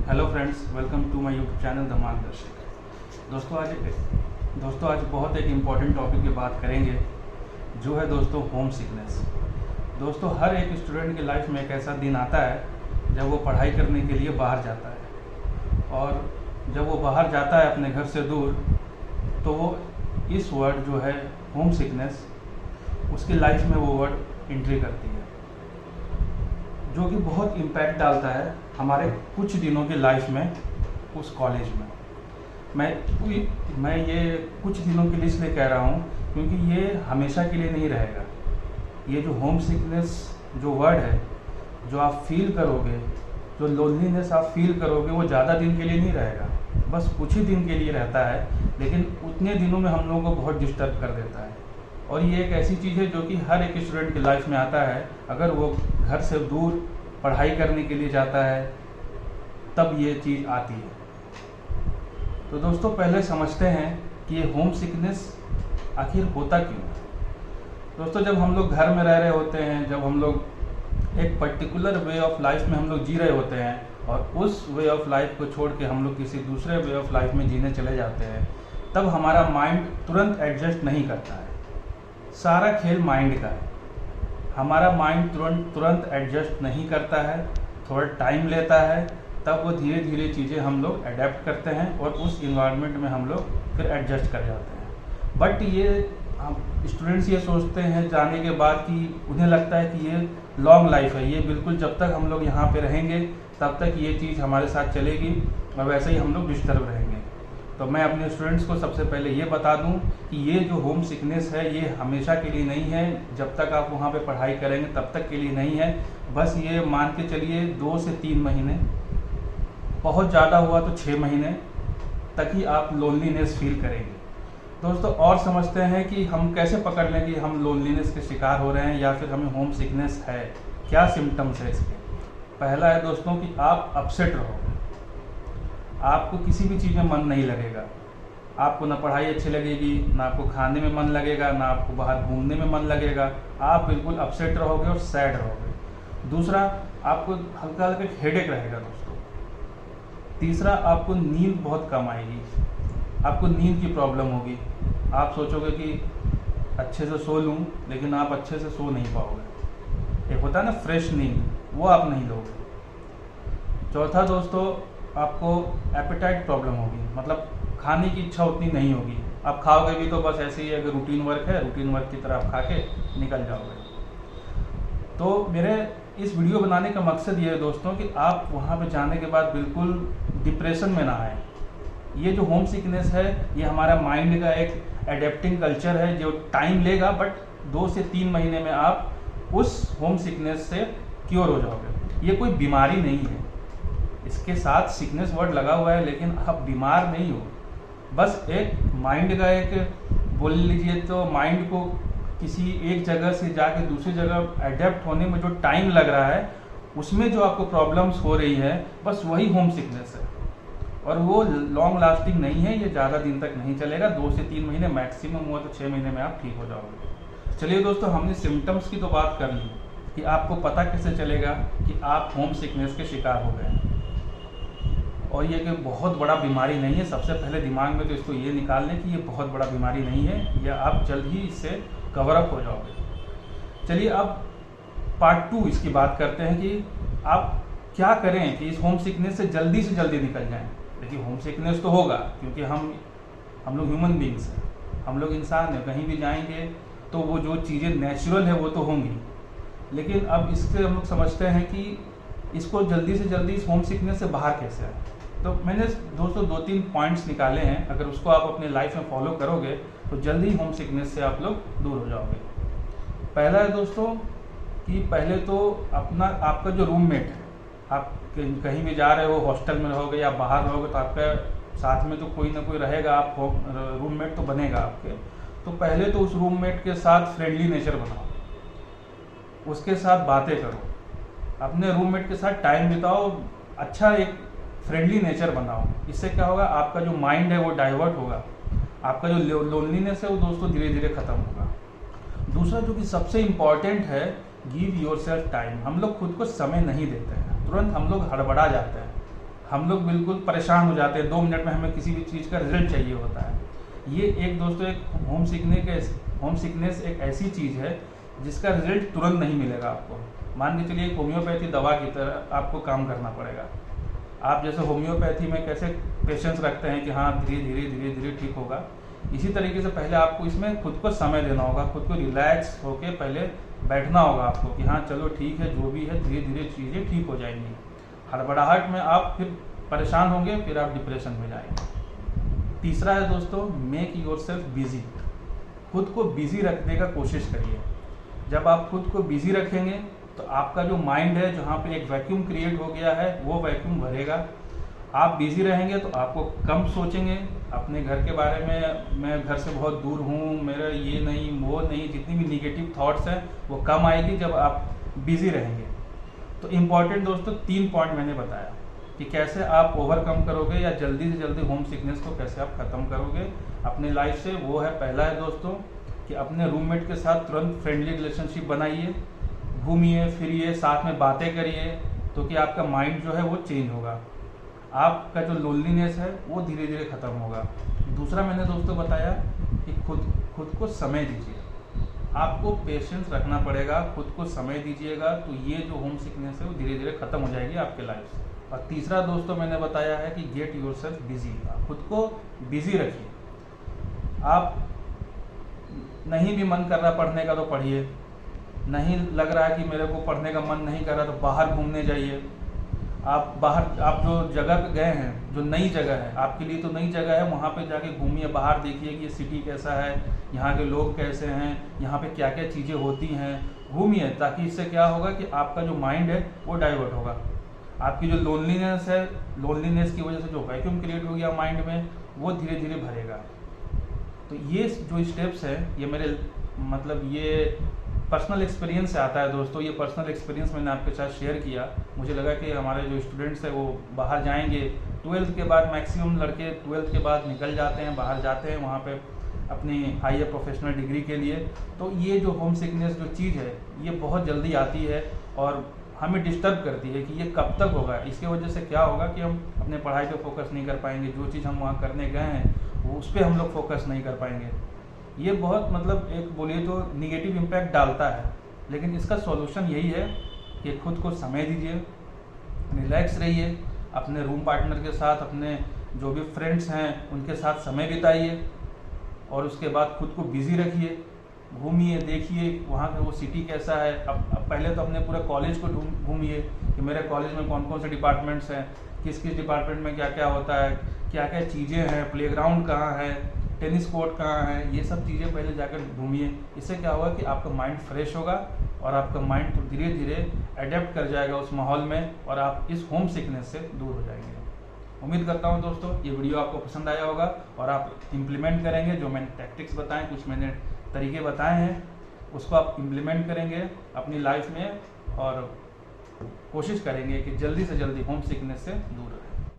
Hello friends, welcome to my YouTube channel the Margdarshak. दोस्तों आज बहुत एक इम्पॉर्टेंट टॉपिक की बात करेंगे, जो है दोस्तों होम सिकनेस। दोस्तों हर एक स्टूडेंट की लाइफ में एक ऐसा दिन आता है जब वो पढ़ाई करने के लिए बाहर जाता है, और जब वो बाहर जाता है अपने घर से दूर, तो वो इस वर्ड जो है होम सिकनेस, उसकी लाइफ में वो वर्ड एंट्री करती है, जो कि बहुत इम्पैक्ट डालता है हमारे कुछ दिनों की लाइफ में उस कॉलेज में। मैं ये कुछ दिनों के लिए इसलिए कह रहा हूँ क्योंकि ये हमेशा के लिए नहीं रहेगा। ये जो होम सिकनेस जो वर्ड है, जो आप फील करोगे, जो लोनलीनेस आप फील करोगे, वो ज़्यादा दिन के लिए नहीं रहेगा, बस कुछ ही दिन के लिए रहता है, लेकिन उतने दिनों में हम लोगों को बहुत डिस्टर्ब कर देता है। और ये एक ऐसी चीज़ है जो कि हर एक स्टूडेंट की लाइफ में आता है। अगर वो घर से दूर पढ़ाई करने के लिए जाता है तब ये चीज़ आती है। तो दोस्तों पहले समझते हैं कि ये होम सिकनेस आखिर होता क्यों है। दोस्तों जब हम लोग घर में रह रहे होते हैं, जब हम लोग एक पर्टिकुलर वे ऑफ लाइफ में हम लोग जी रहे होते हैं, और उस वे ऑफ लाइफ को छोड़ के हम लोग किसी दूसरे वे ऑफ लाइफ में जीने चले जाते हैं, तब हमारा माइंड तुरंत एडजस्ट नहीं करता है। सारा खेल माइंड का है। हमारा माइंड तुरंत एडजस्ट नहीं करता है, थोड़ा टाइम लेता है, तब वो धीरे धीरे चीज़ें हम लोग अडेप्ट करते हैं और उस इन्वायरमेंट में हम लोग फिर एडजस्ट कर जाते हैं। बट ये हम स्टूडेंट्स ये सोचते हैं जाने के बाद कि उन्हें लगता है कि ये लॉन्ग लाइफ है, ये बिल्कुल जब तक हम लोग यहाँ पे रहेंगे तब तक ये चीज़ हमारे साथ चलेगी, और वैसे ही हम लोग डिस्टर्ब रहेंगे। तो मैं अपने स्टूडेंट्स को सबसे पहले ये बता दूं कि ये जो होम सिकनेस है ये हमेशा के लिए नहीं है। जब तक आप वहाँ पे पढ़ाई करेंगे तब तक के लिए नहीं है। बस ये मान के चलिए 2 से 3 महीने, बहुत ज़्यादा हुआ तो 6 महीने तक ही आप लोनलीनेस फील करेंगे। दोस्तों और समझते हैं कि हम कैसे पकड़ लें कि हम लोनलीनेस के शिकार हो रहे हैं या फिर हमें होम सिकनेस है, क्या सिम्टम्स है इसके। पहला है दोस्तों कि आप अपसेट रहोगे, आपको किसी भी चीज़ में मन नहीं लगेगा, आपको ना पढ़ाई अच्छी लगेगी, ना आपको खाने में मन लगेगा, ना आपको बाहर घूमने में मन लगेगा। आप बिल्कुल अपसेट रहोगे और सैड रहोगे। दूसरा, आपको हल्का हल्का हेडेक रहेगा दोस्तों। तीसरा, आपको नींद बहुत कम आएगी, आपको नींद की प्रॉब्लम होगी। आप सोचोगे कि अच्छे से सो लूँ, लेकिन आप अच्छे से सो नहीं पाओगे। एक होता है ना फ्रेश नींद, वो आप नहीं लोगे। चौथा दोस्तों, आपको एपेटाइट प्रॉब्लम होगी, मतलब खाने की इच्छा उतनी नहीं होगी। आप खाओगे भी तो बस ऐसे ही, अगर रूटीन वर्क है, रूटीन वर्क की तरह आप खा के निकल जाओगे। तो मेरे इस वीडियो बनाने का मकसद ये है दोस्तों कि आप वहाँ पे जाने के बाद बिल्कुल डिप्रेशन में ना आए। ये जो होम सिकनेस है ये हमारा माइंड का एक एडेप्टिंग कल्चर है जो टाइम लेगा, बट 2 से 3 महीने में आप उस होम सिकनेस से क्योर हो जाओगे। ये कोई बीमारी नहीं है, इसके साथ सिकनेस वर्ड लगा हुआ है, लेकिन आप बीमार नहीं हो। बस एक माइंड का एक बोल लीजिए तो माइंड को किसी एक जगह से जाके दूसरी जगह एडेप्ट होने में जो टाइम लग रहा है, उसमें जो आपको प्रॉब्लम्स हो रही है, बस वही होम सिकनेस है। और वो लॉन्ग लास्टिंग नहीं है, ये ज़्यादा दिन तक नहीं चलेगा। 2 से 3 महीने मैक्सिमम हुआ तो 6 महीने में आप ठीक हो जाओगे। चलिए दोस्तों, हमने सिम्टम्स की तो बात कर ली कि आपको पता कैसे चलेगा कि आप होम सिकनेस के शिकार हो गए, और ये कोई बहुत बड़ा बीमारी नहीं है। सबसे पहले दिमाग में तो इसको ये निकाल लें कि ये बहुत बड़ा बीमारी नहीं है, या आप जल्द ही इससे कवर अप हो जाओगे। चलिए अब पार्ट 2 इसकी बात करते हैं कि आप क्या करें कि इस होम सिकनेस से जल्दी निकल जाएं। देखिए होम सिकनेस तो होगा क्योंकि हम लोग ह्यूमन बींग्स हैं, हम लोग इंसान हैं, कहीं भी जाएंगे तो वो जो चीज़ें नेचुरल है वो तो होंगी। लेकिन अब इससे हम लोग समझते हैं कि इसको जल्दी से जल्दी इस होम सिकनेस से बाहर कैसे आए। तो मैंने दोस्तों 2-3 पॉइंट्स निकाले हैं, अगर उसको आप अपने लाइफ में फॉलो करोगे तो जल्दी होम सिकनेस से आप लोग दूर हो जाओगे। पहला है दोस्तों कि पहले तो आपका जो रूममेट है, आप कहीं भी जा रहे हो, हॉस्टल में रहोगे या बाहर रहोगे, तो आपका साथ में तो कोई ना कोई रहेगा, आप रूममेट तो बनेगा आपके। तो पहले तो उस रूममेट के साथ फ्रेंडली नेचर बनाओ, उसके साथ बातें करो, अपने रूममेट के साथ टाइम बिताओ, अच्छा एक फ्रेंडली नेचर बनाओ। इससे क्या होगा, आपका जो माइंड है वो डाइवर्ट होगा, आपका जो लोनलीनेस है वो दोस्तों धीरे धीरे खत्म होगा। दूसरा जो कि सबसे इम्पॉर्टेंट है, गिव योरसेल्फ टाइम। हम लोग खुद को समय नहीं देते हैं, तुरंत हम लोग हड़बड़ा जाते हैं, हम लोग बिल्कुल परेशान हो जाते हैं, 2 मिनट में हमें किसी भी चीज़ का रिजल्ट चाहिए होता है। ये एक दोस्तों एक होम सिकनेस एक ऐसी चीज़ है जिसका रिजल्ट तुरंत नहीं मिलेगा आपको। मान के चलिए होम्योपैथी दवा की तरह आपको काम करना पड़ेगा। आप जैसे होम्योपैथी में कैसे पेशेंस रखते हैं कि हाँ धीरे धीरे ठीक होगा, इसी तरीके से पहले आपको इसमें खुद को समय देना होगा, खुद को रिलैक्स होके पहले बैठना होगा आपको कि हाँ चलो ठीक है, जो भी है धीरे धीरे चीज़ें ठीक हो जाएंगी। हड़बड़ाहट में आप फिर परेशान होंगे, फिर आप डिप्रेशन में जाएंगे। तीसरा है दोस्तों, मेक योरसेल्फ बिजी। खुद को बिजी रखने का कोशिश करिए। जब आप खुद को बिजी रखेंगे तो आपका जो माइंड है, जहाँ पे एक वैक्यूम क्रिएट हो गया है, वो वैक्यूम भरेगा। आप बिजी रहेंगे तो आपको कम सोचेंगे अपने घर के बारे में, मैं घर से बहुत दूर हूँ, मेरा ये नहीं वो नहीं, जितनी भी निगेटिव थॉट्स हैं वो कम आएगी जब आप बिजी रहेंगे। तो इम्पॉर्टेंट दोस्तों 3 पॉइंट मैंने बताया कि कैसे आप ओवरकम करोगे या जल्दी से जल्दी होम सिकनेस को कैसे आप ख़त्म करोगे अपने लाइफ से। वो है, पहला है दोस्तों कि अपने रूममेट के साथ तुरंत फ्रेंडली रिलेशनशिप बनाइए, घूमिए फिरिए, साथ में बातें करिए, तो कि आपका माइंड जो है वो चेंज होगा, आपका जो लोनलीनेस है वो धीरे धीरे ख़त्म होगा। दूसरा मैंने दोस्तों बताया कि खुद को समय दीजिए। आपको पेशेंस रखना पड़ेगा, खुद को समय दीजिएगा तो ये जो होम सिकनेस है वो धीरे धीरे ख़त्म हो जाएगी आपके लाइफ से। और तीसरा दोस्तों मैंने बताया है कि गेट योरसेल्फ बिजी। खुद को बिजी रखिए। आप नहीं भी मन कर रहा पढ़ने का तो पढ़िए, नहीं लग रहा है कि मेरे को पढ़ने का मन नहीं कर रहा तो बाहर घूमने जाइए। आप जो जगह पे गए हैं, जो नई जगह है आपके लिए, तो नई जगह है, वहाँ पे जाके घूमिए, बाहर देखिए कि ये सिटी कैसा है, यहाँ के लोग कैसे हैं, यहाँ पे क्या क्या चीज़ें होती हैं, घूमिए। ताकि इससे क्या होगा कि आपका जो माइंड है वो डाइवर्ट होगा। आपकी जो लोनलीनेस है, लोनलीनेस की वजह से जो वैक्यूम क्रिएट हो गया माइंड में, वो धीरे धीरे भरेगा। तो ये जो स्टेप्स है ये मेरे ये पर्सनल एक्सपीरियंस से आता है दोस्तों। ये पर्सनल एक्सपीरियंस मैंने आपके साथ शेयर किया। मुझे लगा कि हमारे जो स्टूडेंट्स हैं वो बाहर जाएंगे 12th के बाद, मैक्सिमम लड़के 12th के बाद निकल जाते हैं, बाहर जाते हैं वहाँ पे अपनी हायर प्रोफेशनल डिग्री के लिए। तो ये जो होम सिकनेस जो चीज़ है ये बहुत जल्दी आती है और हमें डिस्टर्ब करती है कि ये कब तक होगा। इसकी वजह से क्या होगा कि हम अपने पढ़ाई पे फोकस नहीं कर पाएंगे, जो चीज़ हम वहाँ करने गए हैं वो उस पर हम लोग फोकस नहीं कर पाएंगे। ये बहुत एक बोलिए तो निगेटिव इम्पैक्ट डालता है। लेकिन इसका सॉल्यूशन यही है कि खुद को समय दीजिए, रिलैक्स रहिए, अपने रूम पार्टनर के साथ, अपने जो भी फ्रेंड्स हैं उनके साथ समय बिताइए और उसके बाद खुद को बिजी रखिए, घूमिए, देखिए वहाँ का वो सिटी कैसा है। अब पहले तो अपने पूरे कॉलेज को घूमिए कि मेरे कॉलेज में कौन कौन से डिपार्टमेंट्स हैं, किस किस डिपार्टमेंट में क्या क्या होता है, क्या क्या चीज़ें हैं, प्लेग्राउंड कहाँ है, टेनिस कोर्ट कहाँ है, ये सब चीज़ें पहले जाकर घूमिए। इससे क्या होगा कि आपका माइंड फ्रेश होगा और आपका माइंड धीरे धीरे अडेप्ट कर जाएगा उस माहौल में और आप इस होम सिकनेस से दूर हो जाएंगे। उम्मीद करता हूँ दोस्तों ये वीडियो आपको पसंद आया होगा और आप इम्प्लीमेंट करेंगे। जो मैंने टैक्टिक्स बताएं, कुछ मैंने तरीके बताए हैं, उसको आप इम्प्लीमेंट करेंगे अपनी लाइफ में और कोशिश करेंगे कि जल्दी से जल्दी होम सिकनेस से दूर रहें।